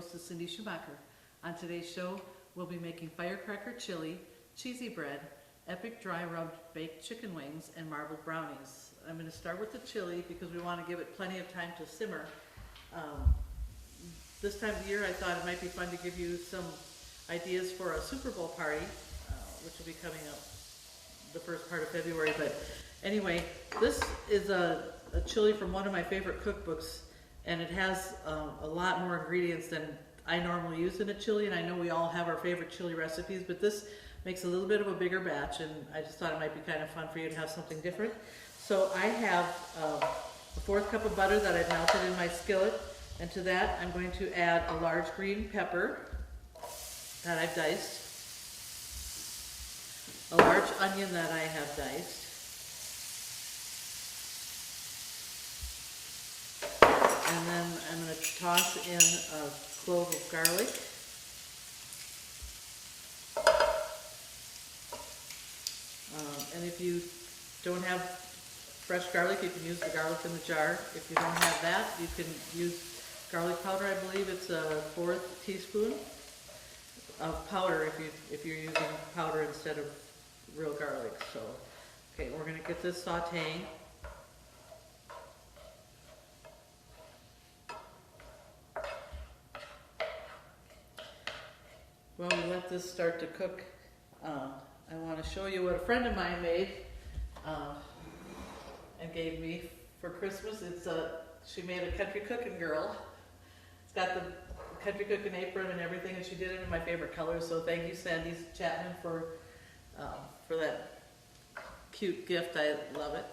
host is Cindy Schumacher. On today's show, we'll be making firecracker chili, cheesy bread, epic dry rubbed baked chicken wings, and marbled brownies. I'm going to start with the chili because we want to give it plenty of time to simmer. This time of year I thought it might be fun to give you some ideas for a Super Bowl party, which will be coming up the first part of February. But anyway, this is a chili from one of my favorite cookbooks, and it has a lot more ingredients than I normally use in a chili, and I know we all have our favorite chili recipes, but this makes a little bit of a bigger batch, and I just thought it might be kind of fun for you to have something different. So I have a 1/4 cup of butter that I've melted in my skillet, and to that I'm going to add a large green pepper that I've diced, a large onion that I have diced, and then I'm going to toss in a clove of garlic, and if you don't have fresh garlic, you can use the garlic in the jar. If you don't have that, you can use garlic powder. I believe it's a 1/4 teaspoon of powder if you're using powder instead of real garlic. So, okay, we're going to get this sauteing. While we let this start to cook, I want to show you what a friend of mine made and gave me for Christmas. She made a country cooking girl. It's got the country cooking apron and everything, and she did it in my favorite colors. So thank you, Sandy Chapman, for that cute gift. I love it.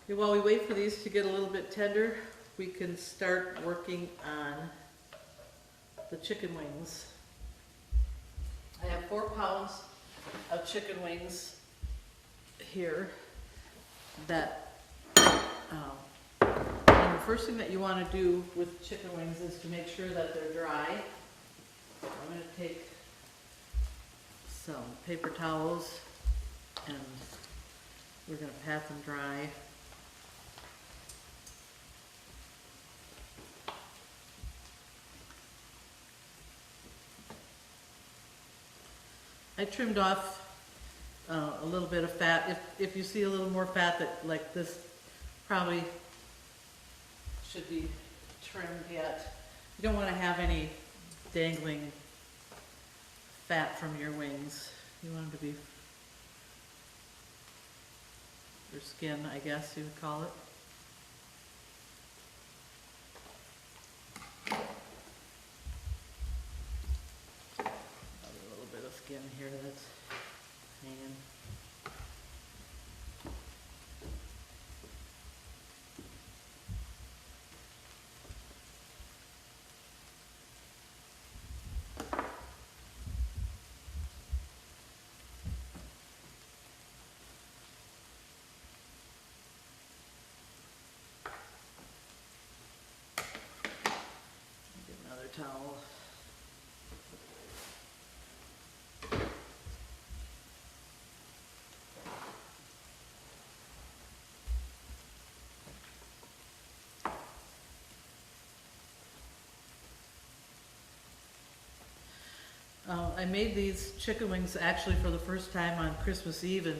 While we wait for these to get a little bit tender, we can start working on the chicken wings. I have 4 pounds of chicken wings here and the first thing that you want to do with chicken wings is to make sure that they're dry. I'm going to take some paper towels and we're going to pat them dry. I trimmed off a little bit of fat. If you see a little more fat like this probably should be trimmed yet. You don't want to have any dangling fat from your wings. You want them to be your skin, I guess you would call it. Skin here that's hanging. Get another towel. I made these chicken wings actually for the first time on Christmas Eve,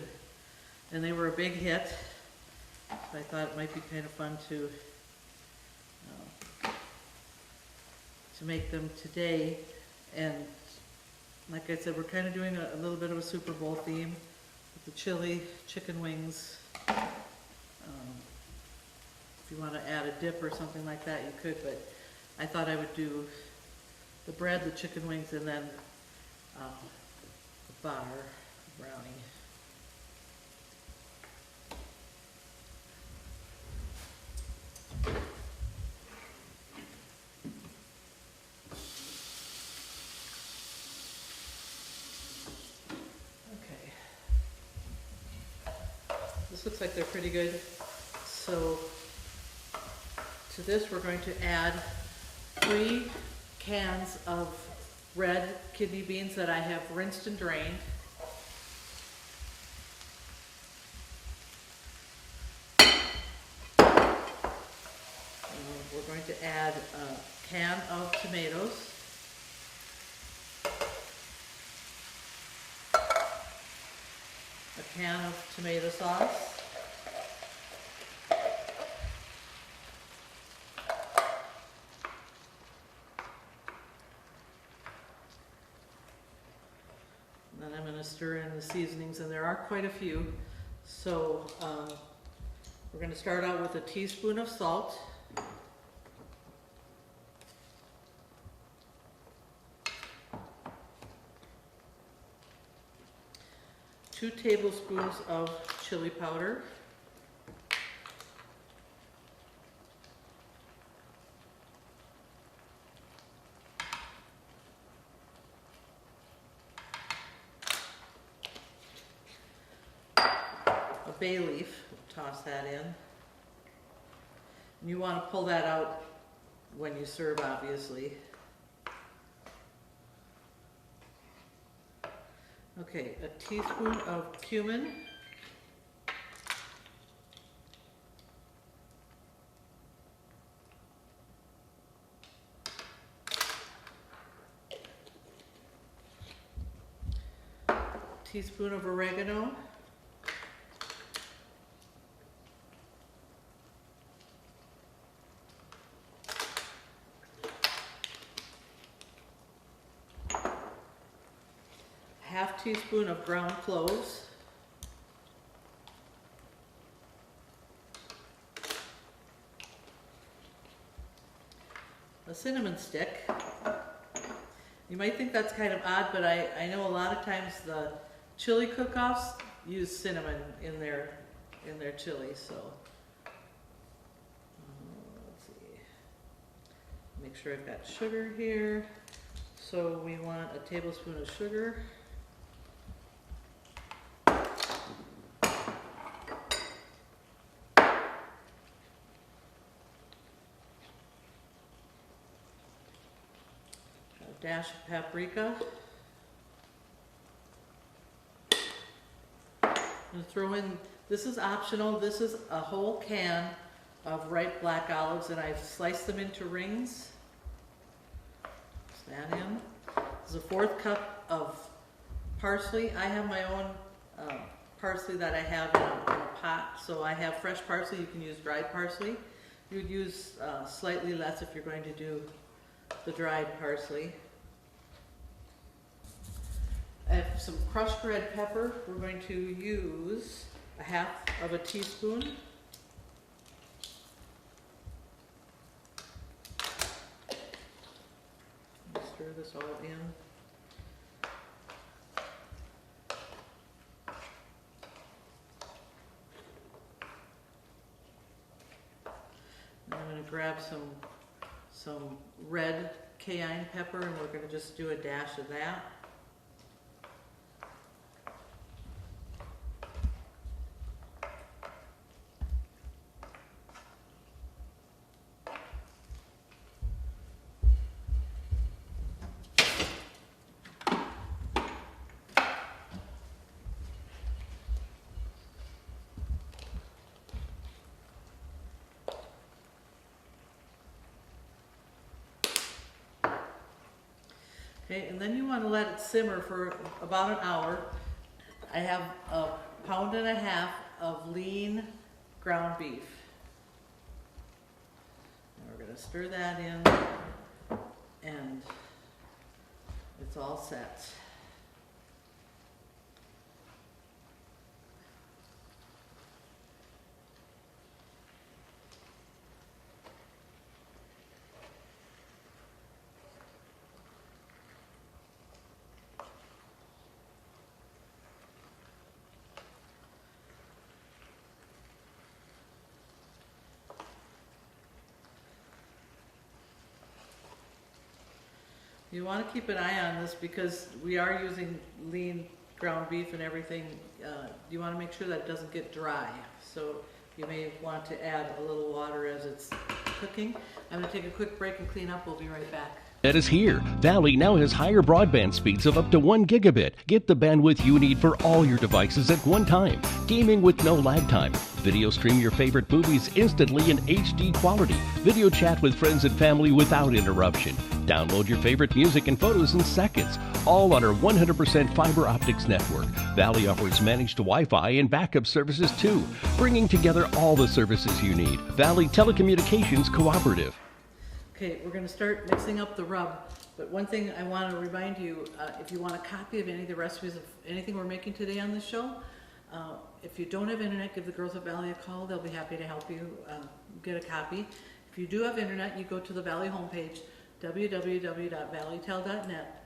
and they were a big hit. So I thought it might be kind of fun to make them today. And like I said, we're kind of doing a little bit of a Super Bowl theme with the chili, chicken wings. If you want to add a dip or something like that, you could, but I thought I would do the bread, the chicken wings, and then the bar brownie. Okay. This looks like they're pretty good. So to this we're going to add 3 cans of red kidney beans that I have rinsed and drained. We're going to add a can of tomatoes. A can of tomato sauce. And then I'm going to stir in the seasonings, and there are quite a few. So we're going to start out with a teaspoon of salt. Two tablespoons of chili powder. A bay leaf, toss that in. And you want to pull that out when you serve, obviously. Okay, a teaspoon of cumin. Teaspoon of oregano. Half teaspoon of ground cloves. A cinnamon stick. You might think that's kind of odd, but I know a lot of times the chili cook-offs use cinnamon in their chili, so let's see. Make sure I've got sugar here. So we want a tablespoon of sugar. Dash of paprika. I'm going to throw in, this is optional, this is a whole can of ripe black olives, and I've sliced them into rings. Put that in. This is a 1/4 cup of parsley. I have my own parsley that I have in a pot, so I have fresh parsley. You can use dried parsley. You would use slightly less if you're going to do the dried parsley. I have some crushed red pepper. We're going to use a 1/2 teaspoon. Stir this all in. And I'm going to grab some red cayenne pepper, and we're going to just do a dash of that. Okay, and then you want to let it simmer for about an hour. I have a 1.5 pounds of lean ground beef. And we're going to stir that in, and it's all set. You want to keep an eye on this because we are using lean ground beef and everything. You want to make sure that it doesn't get dry. So you may want to add a little water as it's cooking. I'm going to take a quick break and clean up. We'll be right back. That is here. Valley now has higher broadband speeds of up to 1 gigabit. Get the bandwidth you need for all your devices at one time. Gaming with no lag time. Video stream your favorite movies instantly in HD quality. Video chat with friends and family without interruption. Download your favorite music and photos in seconds. All on our 100% fiber optics network. Valley offers managed Wi-Fi and backup services too, bringing together all the services you need. Valley Telecommunications Cooperative. Okay, we're going to start mixing up the rub, but one thing I want to remind you, if you want a copy of any of the recipes of anything we're making today on this show, if you don't have internet, give the girls at Valley a call. They'll be happy to help you get a copy. If you do have internet, you go to the Valley homepage, www.valleytel.net.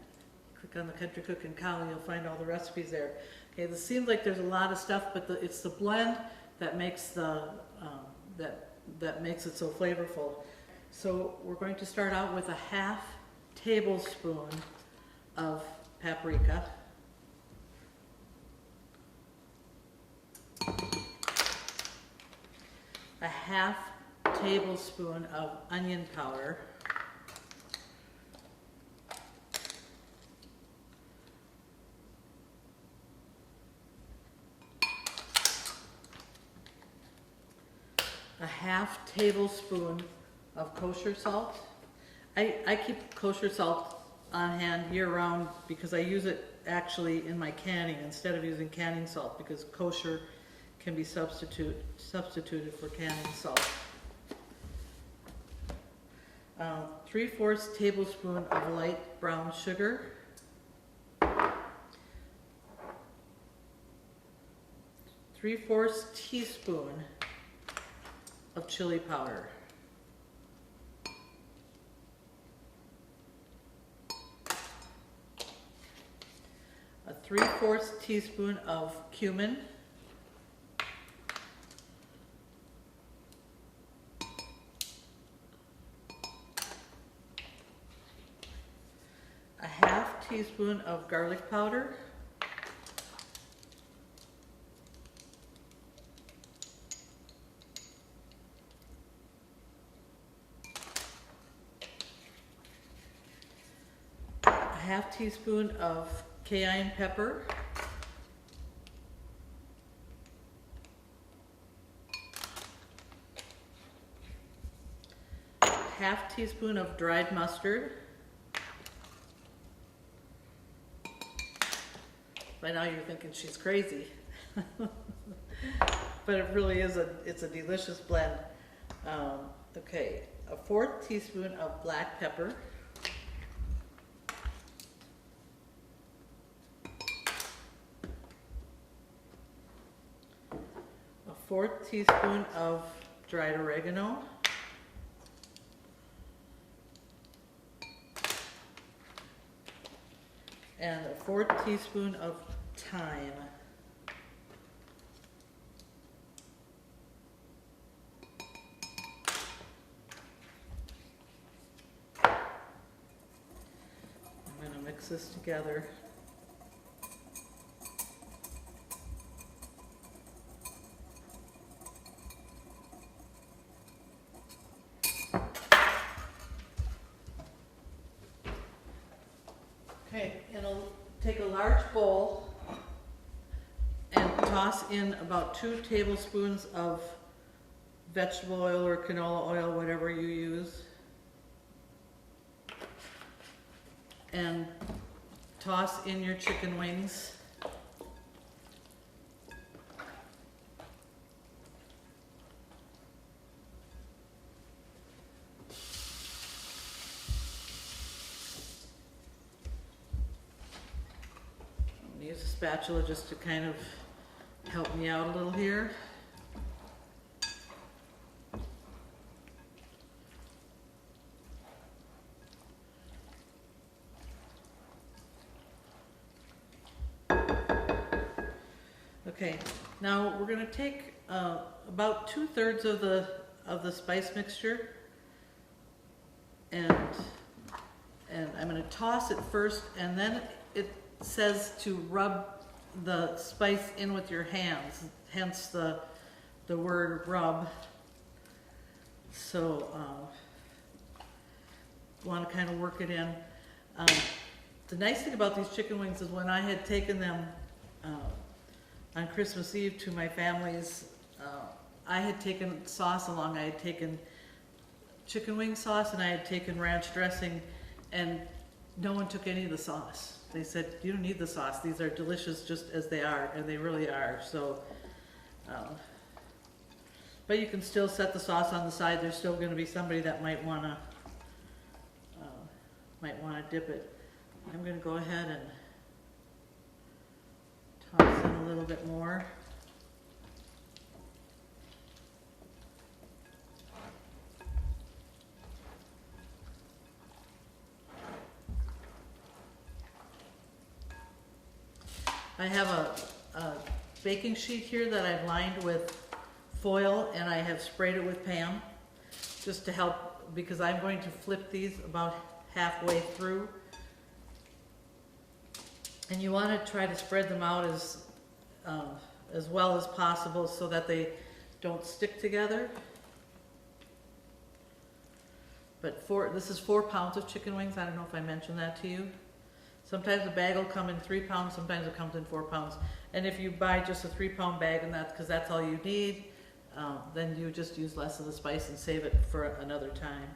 Click on the Country Cookin' column, you'll find all the recipes there. Okay, this seems like there's a lot of stuff, but it's the blend that makes that makes it so flavorful. So we're going to start out with a half tablespoon of paprika. A half tablespoon of onion powder. A half tablespoon of kosher salt. I keep kosher salt on hand year-round because I use it actually in my canning instead of using canning salt, because kosher can be substituted for canning salt. 3/4 tablespoon of light brown sugar. 3/4 teaspoon of chili powder. A 3/4 teaspoon of cumin. A half teaspoon of garlic powder. A half teaspoon of cayenne pepper. Half teaspoon of dried mustard. By now you're thinking she's crazy, but it really is it's a delicious blend. Okay, a 1/4 teaspoon of black pepper. A 1/4 teaspoon of dried oregano. And a 1/4 teaspoon of thyme. I'm going to mix this together. Okay, and I'll take a large bowl and toss in about 2 tablespoons of vegetable oil or canola oil, whatever you use. And toss in your chicken wings. Use a spatula just to kind of help me out a little here. Okay, now we're going to take about 2/3 of the spice mixture, and I'm going to toss it first, and then it says to rub the spice in with your hands, hence the word rub. So want to kind of work it in. Um, the nice thing about these chicken wings is when I had taken them on Christmas Eve to my family's, I had taken sauce along. I had taken chicken wing sauce and I had taken ranch dressing, and no one took any of the sauce. They said, you don't need the sauce. These are delicious just as they are, and they really are. So, but you can still set the sauce on the side. There's still going to be somebody that might want to dip it. I'm going to go ahead and toss in a little bit more. I have a baking sheet here that I've lined with foil, and I have sprayed it with Pam just to help, because I'm going to flip these about halfway through. And you want to try to spread them out as well as possible so that they don't stick together. But this is 4 pounds of chicken wings. I don't know if I mentioned that to you. Sometimes a bag will come in 3 pounds, sometimes it comes in 4 pounds. And if you buy just a 3-pound bag, and because that's all you need, then you just use less of the spice and save it for another time.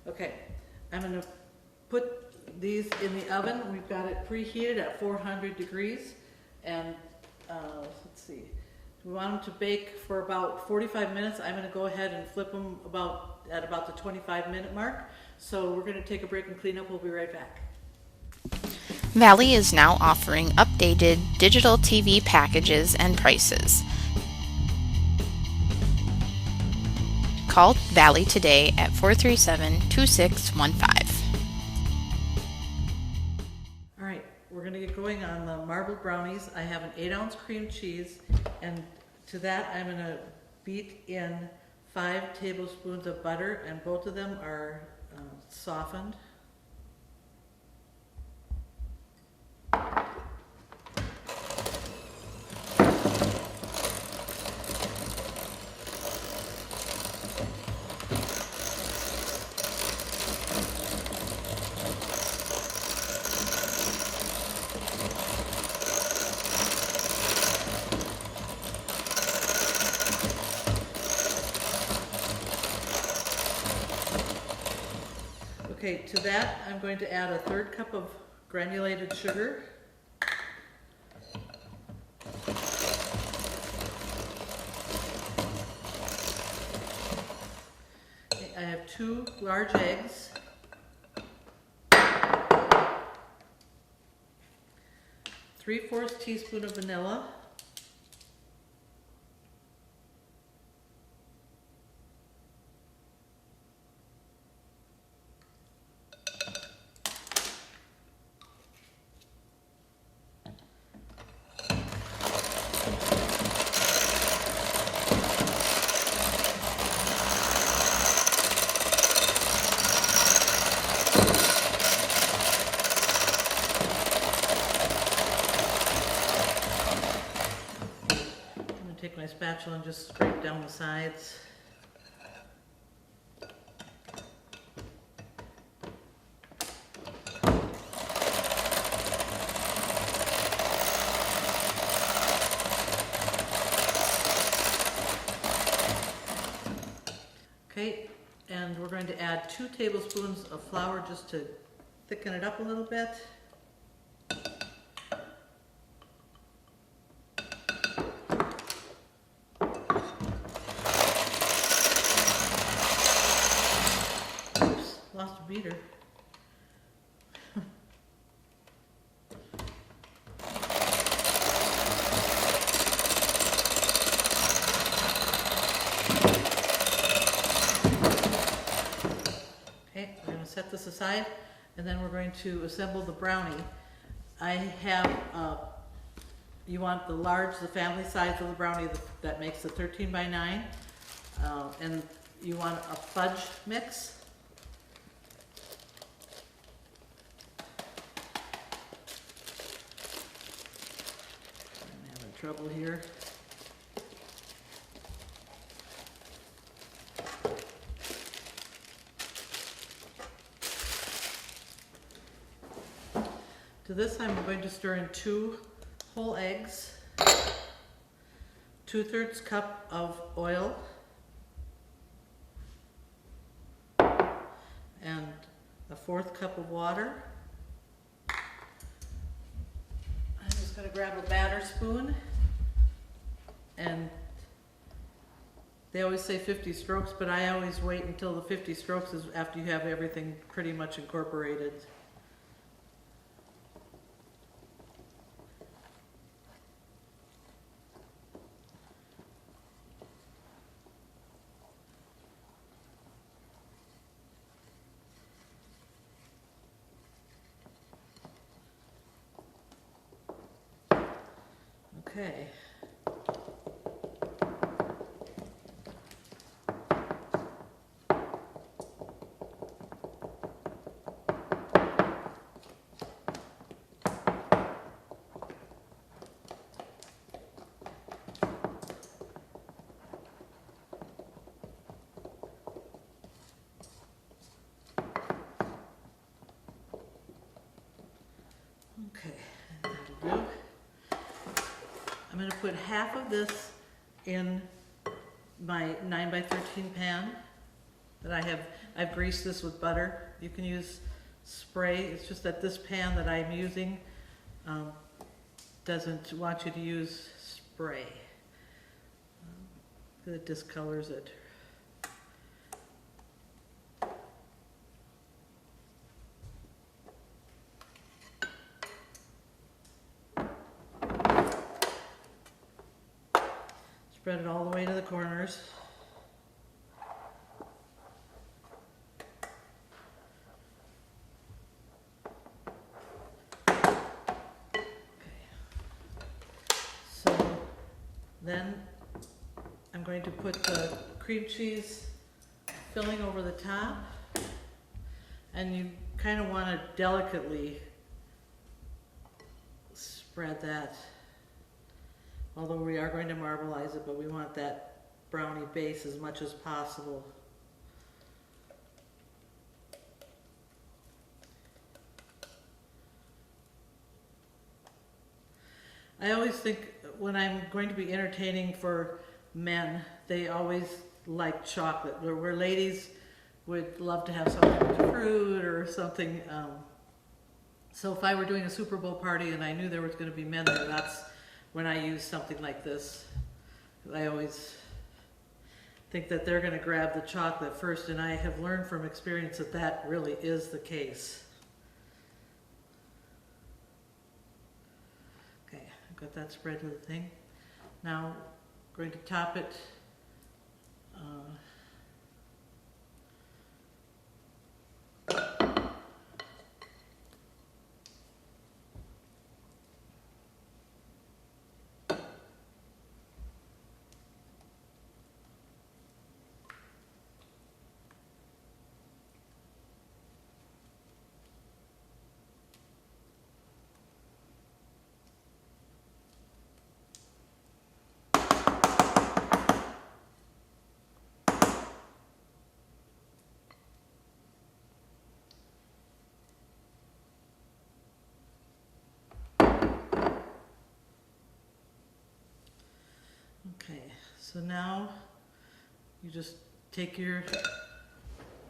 Okay, I'm going to put these in the oven. We've got it preheated at 400 degrees. And let's see, we want them to bake for about 45 minutes. I'm going to go ahead and flip them at about the 25-minute mark. So we're going to take a break and clean up. We'll be right back. Valley is now offering updated digital TV packages and prices. Call Valley today at 437-2615. All right, we're going to get going on the marbled brownies. I have an 8-ounce cream cheese, and to that I'm going to beat in 5 tablespoons of butter, and both of them are softened. Okay, to that I'm going to add a 1/3 cup of granulated sugar. I have 2 large eggs. 3/4 teaspoon of vanilla. Take my spatula and just scrape down the sides. Okay, and we're going to add 2 tablespoons of flour just to thicken it up a little bit. Lost a beater. Okay, we're going to set this aside, and then we're going to assemble the brownie. I have, you want the family size of the brownie that makes the 13 by 9, and you want a fudge mix. trouble here. To this, I'm going to stir in 2 whole eggs, 2/3 cup of oil, and a 1/4 cup of water. I'm just going to grab a batter spoon, and they always say 50 strokes, but I always wait until the 50 strokes is after you have everything pretty much incorporated. Okay. Okay, that'll do. I'm going to put half of this in my 9x13 pan that I've greased this with butter. You can use spray. It's just that this pan that I'm using doesn't want you to use spray. It discolors it. Spread it all the way to the corners. Okay. So then I'm going to put the cream cheese filling over the top, and you kind of want to delicately spread that. Although we are going to marbleize it, but we want that brownie base as much as possible. I always think when I'm going to be entertaining for men, they always like chocolate. Where ladies would love to have something with fruit or something. So if I were doing a Super Bowl party and I knew there was going to be men there, that's when I use something like this. I always think that they're going to grab the chocolate first, and I have learned from experience that that really is the case. Okay, I've got that spread to the thing. Now I'm going to top it Okay, so now you just take your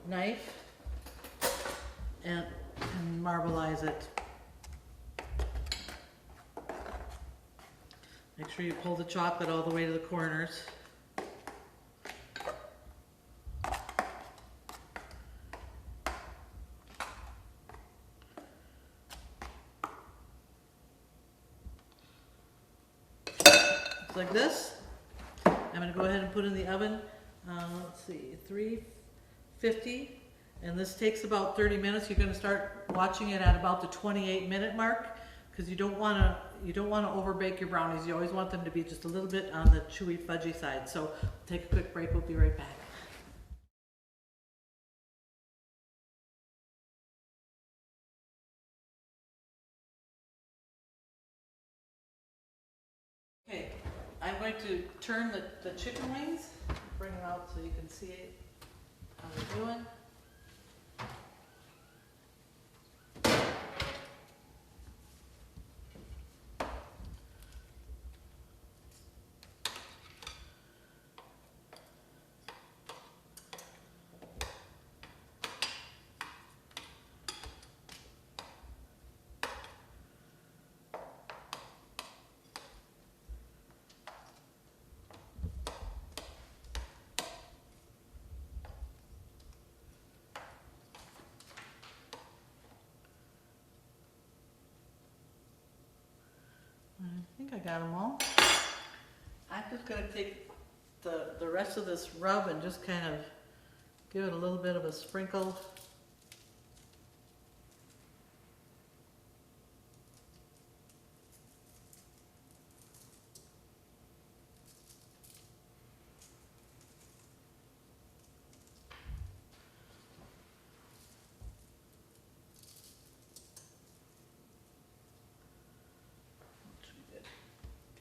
knife and marbleize it. Make sure you pull the chocolate all the way to the corners. Just like this. I'm going to go ahead and put in the oven, let's see, 350, and this takes about 30 minutes. You're going to start watching it at about the 28-minute mark, because you don't want to overbake your brownies. You always want them to be just a little bit on the chewy, fudgy side. So we'll take a quick break. We'll be right back. Okay, going to turn the chicken wings, bring them out so you can see how they're doing. I think I got them all. I'm just going to take the rest of this rub and just kind of give it a little bit of a sprinkle.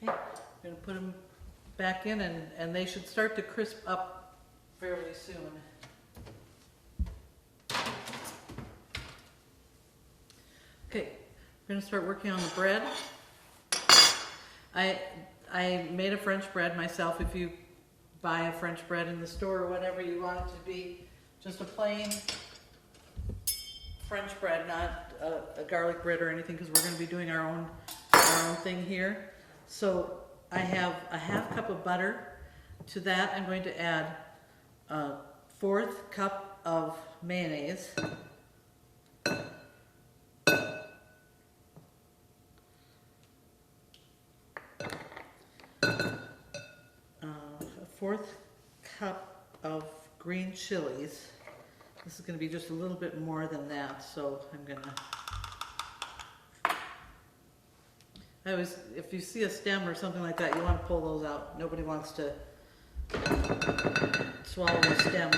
Okay, I'm going to put them back in and they should start to crisp up fairly soon. Okay, I'm going to start working on the bread. I made a French bread myself. If you buy a French bread in the store or whatever, you want it to be just a plain French bread, not a garlic bread or anything, because we're going to be doing our own thing here. So I have a half cup of butter. To that I'm going to add a 1/4 cup of mayonnaise. A 1/4 cup of green chilies. This is going to be just a little bit more than that, so I'm going to... if you see a stem or something like that, you want to pull those out. Nobody wants to swallow the stem.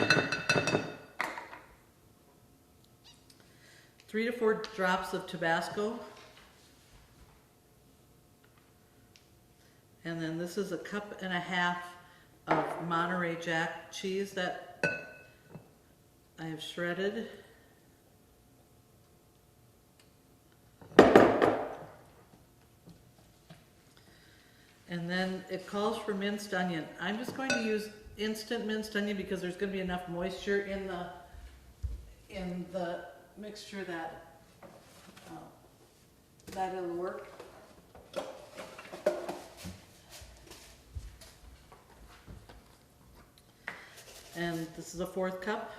3 to 4 drops of Tabasco. And then this is a 1.5 cups of Monterey Jack cheese that I have shredded. And then it calls for minced onion. I'm just going to use instant minced onion because there's going to be enough moisture in the mixture that it'll work. And this is a 1/4 cup.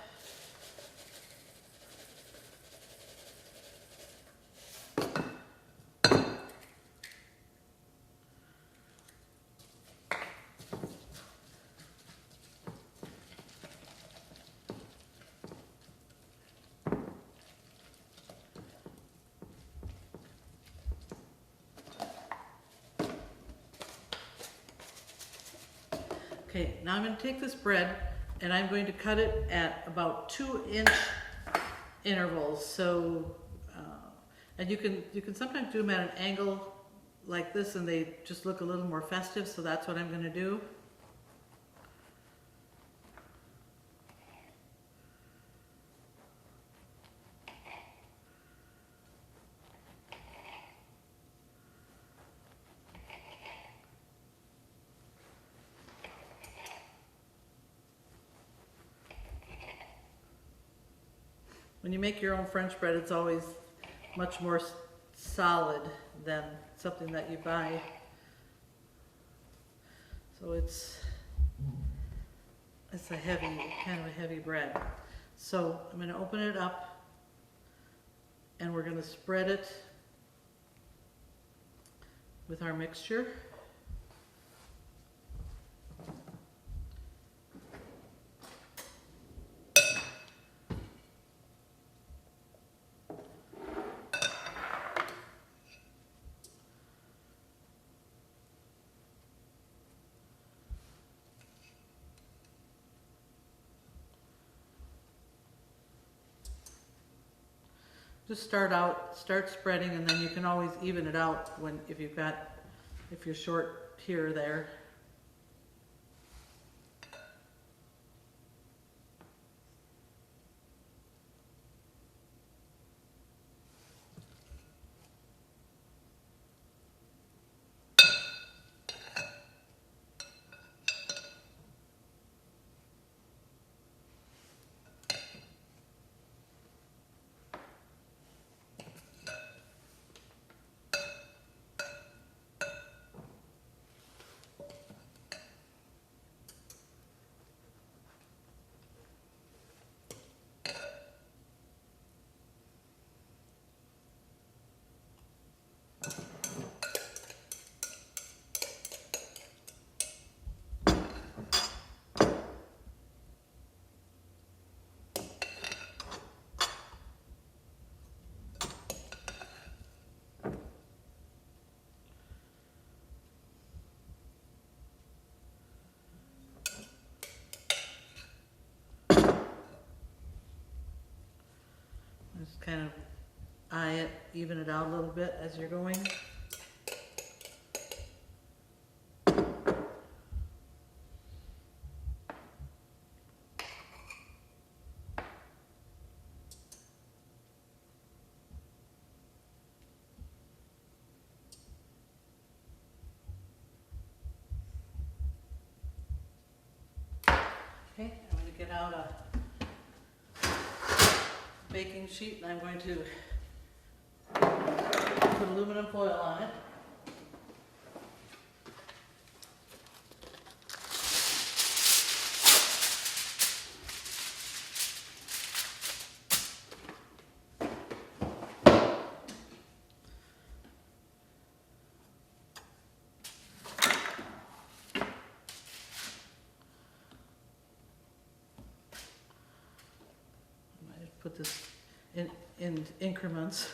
Okay, now I'm going to take this bread and I'm going to cut it at about 2-inch intervals. So, and you can sometimes do them at an angle like this and they just look a little more festive, so that's what I'm going to do. When you make your own French bread, it's always much more solid than something that you buy. So it's a heavy, kind of a heavy bread. So I'm going to open it up and we're going to spread it with our mixture. Just start spreading, and then you can always even it out if you're short here or there. Just kind of eye it, even it out a little bit as you're going. Okay, I'm going to get out a baking sheet and I'm going to put aluminum foil on it. Put this in increments.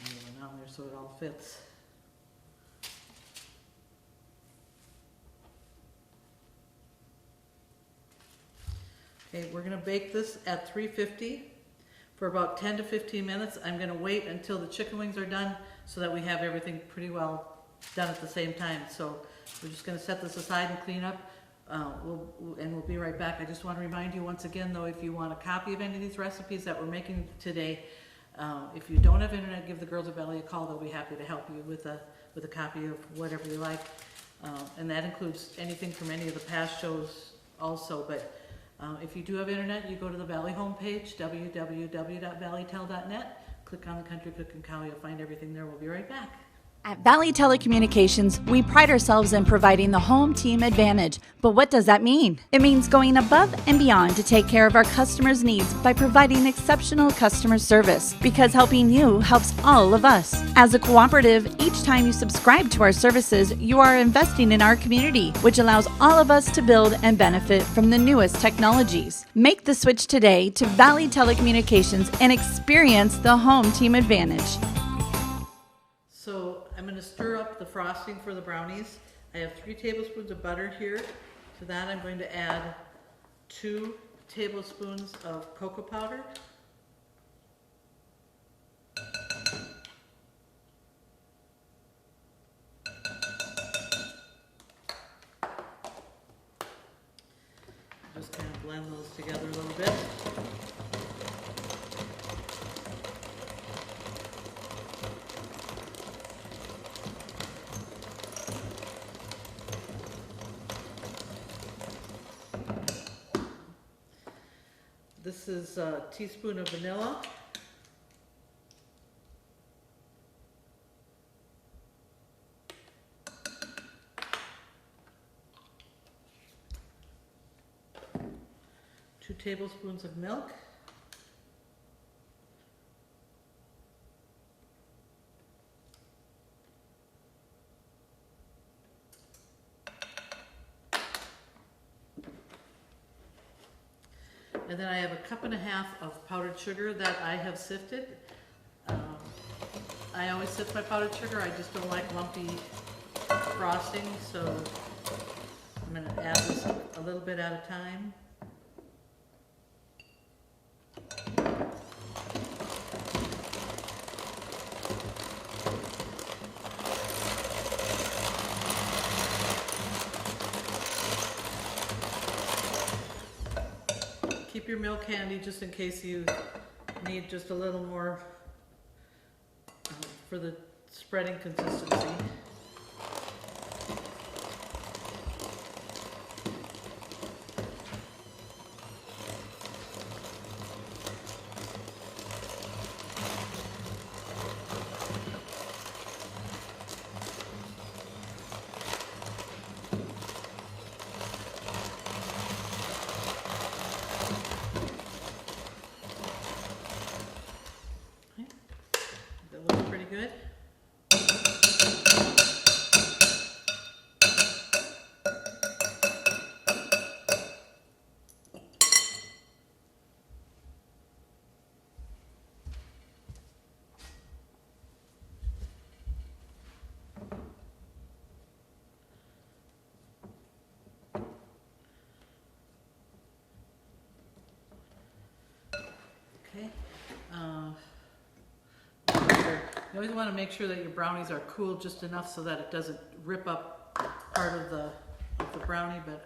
And on there so it all fits. Okay, we're going to bake this at 350 for about 10 to 15 minutes. I'm going to wait until the chicken wings are done so that we have everything pretty well done at the same time. So we're just going to set this aside and clean up, we'll be right back. I just want to remind you once again, though, if you want a copy of any of these recipes that we're making today, if you don't have internet, give the girls at Valley a call. They'll be happy to help you with a copy of whatever you like, and that includes anything from any of the past shows also. But if you do have internet, you go to the Valley homepage, www.valleytel.net. Click on the Country Cookin' Cow. You'll find everything there. We'll be right back. At Valley Telecommunications, we pride ourselves in providing the home team advantage. But what does that mean? It means going above and beyond to take care of our customers' needs by providing exceptional customer service, because helping you helps all of us. As a cooperative, each time you subscribe to our services, you are investing in our community, which allows all of us to build and benefit from the newest technologies. Make the switch today to Valley Telecommunications and experience the home team advantage. So I'm going to stir up the frosting for the brownies. I have 3 tablespoons of butter here. To that I'm going to add 2 tablespoons of cocoa powder. Just kind of blend those together a little bit. This is a teaspoon of vanilla. Two tablespoons of milk. And then I have a 1.5 cups of powdered sugar that I have sifted. I always sift my powdered sugar. I just don't like lumpy frosting, so I'm going to add this a little bit at a time. Keep your milk handy just in case you need just a little more for the spreading consistency. That looks pretty good. Okay. You always want to make sure that your brownies are cool just enough so that it doesn't rip up part of the brownie, but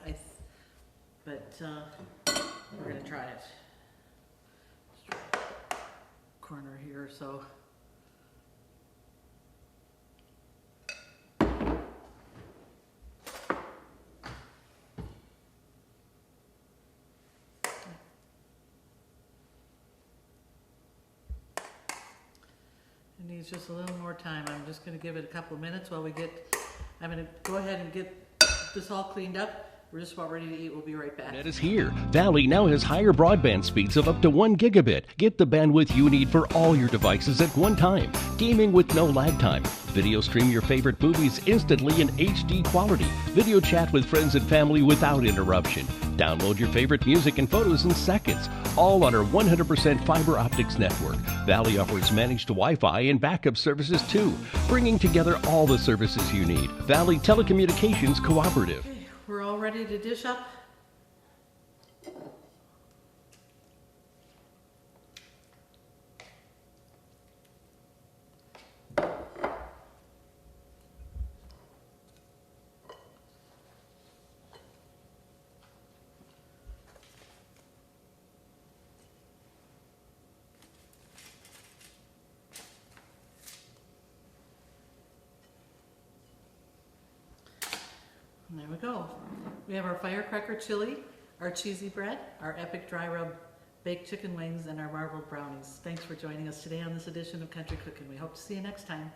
we're gonna try it. Just try corner here, so. It needs just a little more time. I'm just gonna give it a couple of minutes while I'm gonna go ahead and get this all cleaned up. We're just about ready to eat. We'll be right back. Internet is here. Valley now has higher broadband speeds of up to 1 gigabit. Get the bandwidth you need for all your devices at one time. Gaming with no lag time. Video stream your favorite movies instantly in HD quality. Video chat with friends and family without interruption. Download your favorite music and photos in seconds. All on our 100% fiber optics network. Valley offers managed Wi-Fi and backup services too, bringing together all the services you need. Valley Telecommunications Cooperative. Okay, we're all ready to dish up. And there we go. We have our firecracker chili, our cheesy bread, our epic dry rub baked chicken wings, and our marbled brownies. Thanks for joining us today on this edition of Country Cookin'. We hope to see you next time.